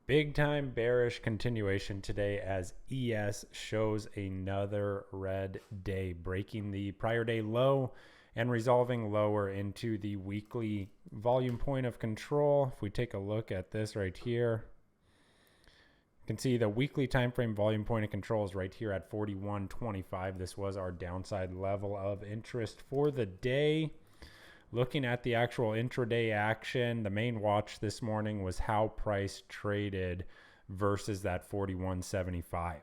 Big time bearish continuation today as ES shows another red day, breaking the prior day low and resolving lower into the weekly volume point of control. If we take a look at this right here, you can see the weekly time frame volume point of control is right here at 41.25. This was our downside level of interest for the day. Looking at the actual intraday action, the main watch this morning was how price traded versus that 41.75.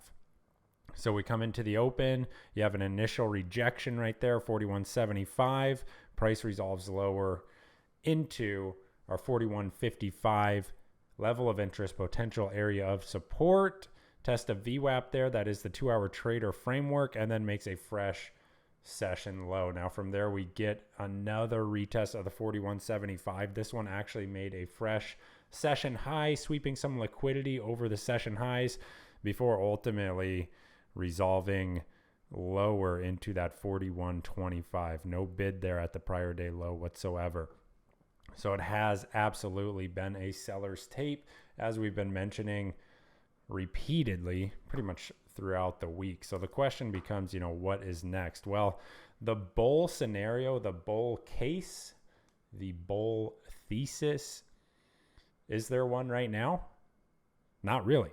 So we come into the open, you have an initial rejection right there, 41.75. Price resolves lower into our 41.55 level of interest, potential area of support. Test a VWAP there, that is the 2-hour trader framework, and then makes a fresh session low. Now from there we get another retest of the 41.75. This one actually made a fresh session high, sweeping some liquidity over the session highs before ultimately resolving lower into that 41.25. No bid there at the prior day low whatsoever. So it has absolutely been a seller's tape, as we've been mentioning repeatedly pretty much throughout the week. So the question becomes, what is next? Well, the bull scenario, the bull case, the bull thesis, is there one right now? Not really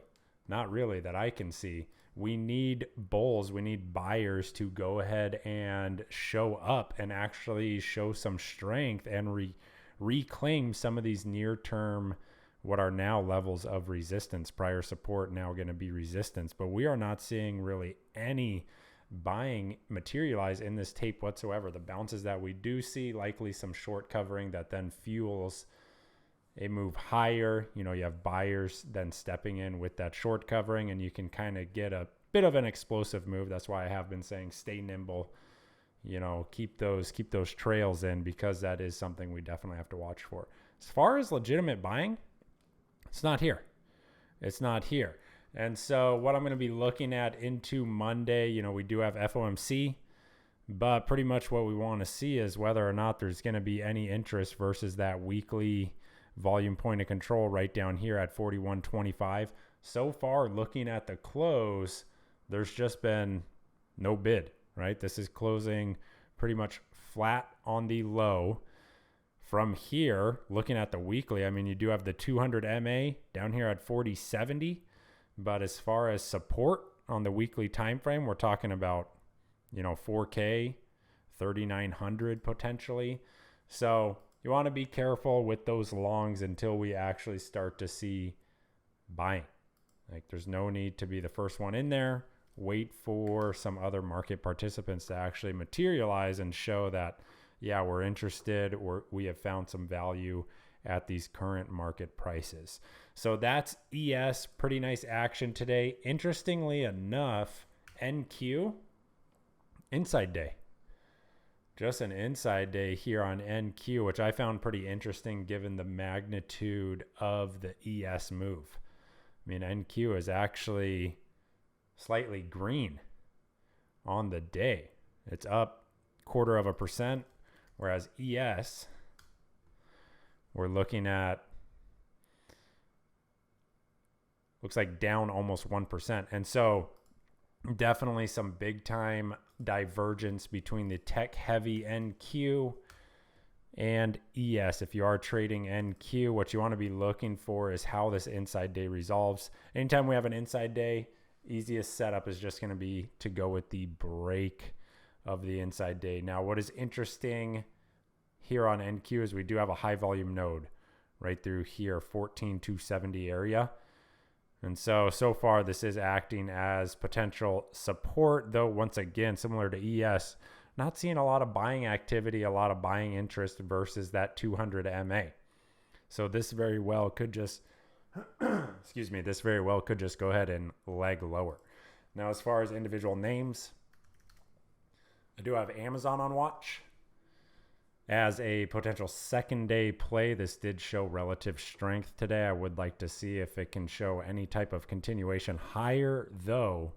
that I can see. We need bulls, we need buyers to go ahead and show up and actually show some strength and reclaim some of these near-term, what are now levels of resistance. Prior support, now going to be resistance. But we are not seeing really any buying materialize in this tape whatsoever. The bounces that we do see, likely some short covering that then fuels a move higher. You have buyers then stepping in with that short covering, and you can kind of get a bit of an explosive move. That's why I have been saying stay nimble. Keep those trails in, because that is something we definitely have to watch for. As far as legitimate buying, it's not here. It's not here. And so what I'm going to be looking at into Monday, we do have FOMC, but pretty much what we want to see is whether or not there's going to be any interest versus that weekly volume point of control right down here at 41.25. So far, looking at the close, there's just been no bid, right? This is closing pretty much flat on the low. From here, looking at the weekly, you do have the 200 MA down here at 40.70, but as far as support on the weekly time frame, we're talking about 4K, 3,900 potentially. So you want to be careful with those longs until we actually start to see buying. There's no need to be the first one in there. Wait for some other market participants to actually materialize and show that, yeah, we're interested, or we have found some value at these current market prices. So that's ES. Pretty nice action today. Interestingly enough, NQ, inside day. Just an inside day here on NQ, which I found pretty interesting given the magnitude of the ES move. NQ is actually slightly green on the day. It's up 0.25%. Whereas ES, we're looking at, looks like down almost 1%. And so definitely some big time divergence between the tech heavy NQ and ES. If you are trading NQ, what you want to be looking for is how this inside day resolves. Anytime we have an inside day, easiest setup is just going to be to go with the break of the inside day. Now, what is interesting here on NQ is we do have a high volume node right through here, 14,270 area. And so far this is acting as potential support, though once again, similar to ES, not seeing a lot of buying activity, a lot of buying interest versus that 200 MA. So this very well could just, this very well could just go ahead and leg lower. Now, as far as individual names, I do have Amazon on watch as a potential second day play. This did show relative strength today. I would like to see if it can show any type of continuation higher, though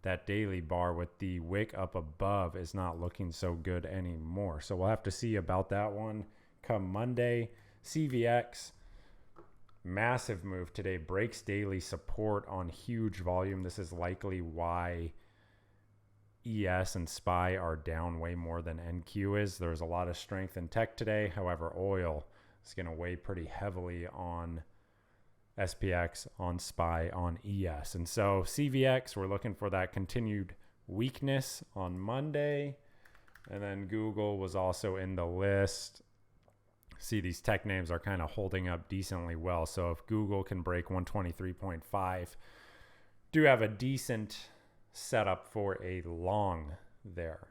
that daily bar with the wick up above is not looking so good anymore. So we'll have to see about that one come Monday. CVX, Massive move today, breaks daily support on huge volume. This is likely why ES and SPY are down way more than NQ is. There's a lot of strength in tech today. However, oil is going to weigh pretty heavily on SPX, on SPY, on ES. And so CVX, we're looking for that continued weakness on Monday. And then Google was also in the list. See, these tech names are kind of holding up decently well. So if Google can break 123.5, do have a decent setup for a long there.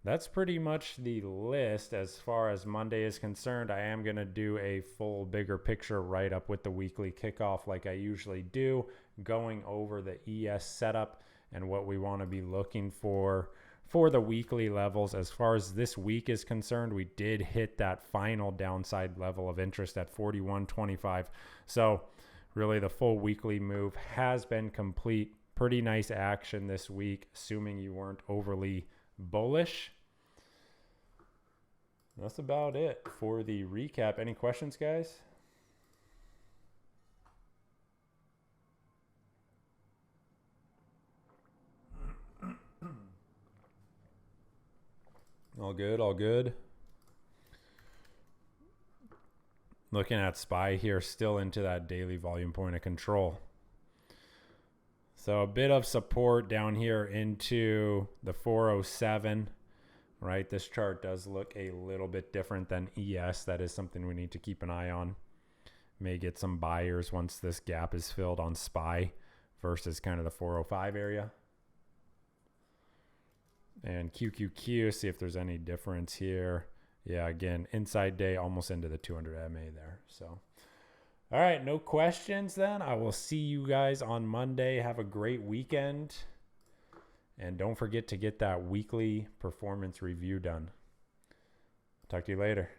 That's pretty much the list as far as Monday is concerned. I am going to do a full bigger picture write up with the weekly kickoff like I usually do, going over the ES setup and what we want to be looking for the weekly levels. As far as this week is concerned, we did hit that final downside level of interest at 41.25. So really the full weekly move has been complete. Pretty nice action this week, assuming you weren't overly bullish. That's about it for the recap. Any questions, guys? All good, all good. Looking at SPY here, still into that daily volume point of control. So a bit of support down here into the 407, right? This chart does look a little bit different than ES. That is something we need to keep an eye on. May get some buyers once this gap is filled on SPY versus kind of the 405 area. And QQQ, see if there's any difference here. Yeah, again, inside day almost into the 200 MA there. So, all right, no questions then. I will see you guys on Monday. Have a great weekend. And don't forget to get that weekly performance review done. Talk to you later.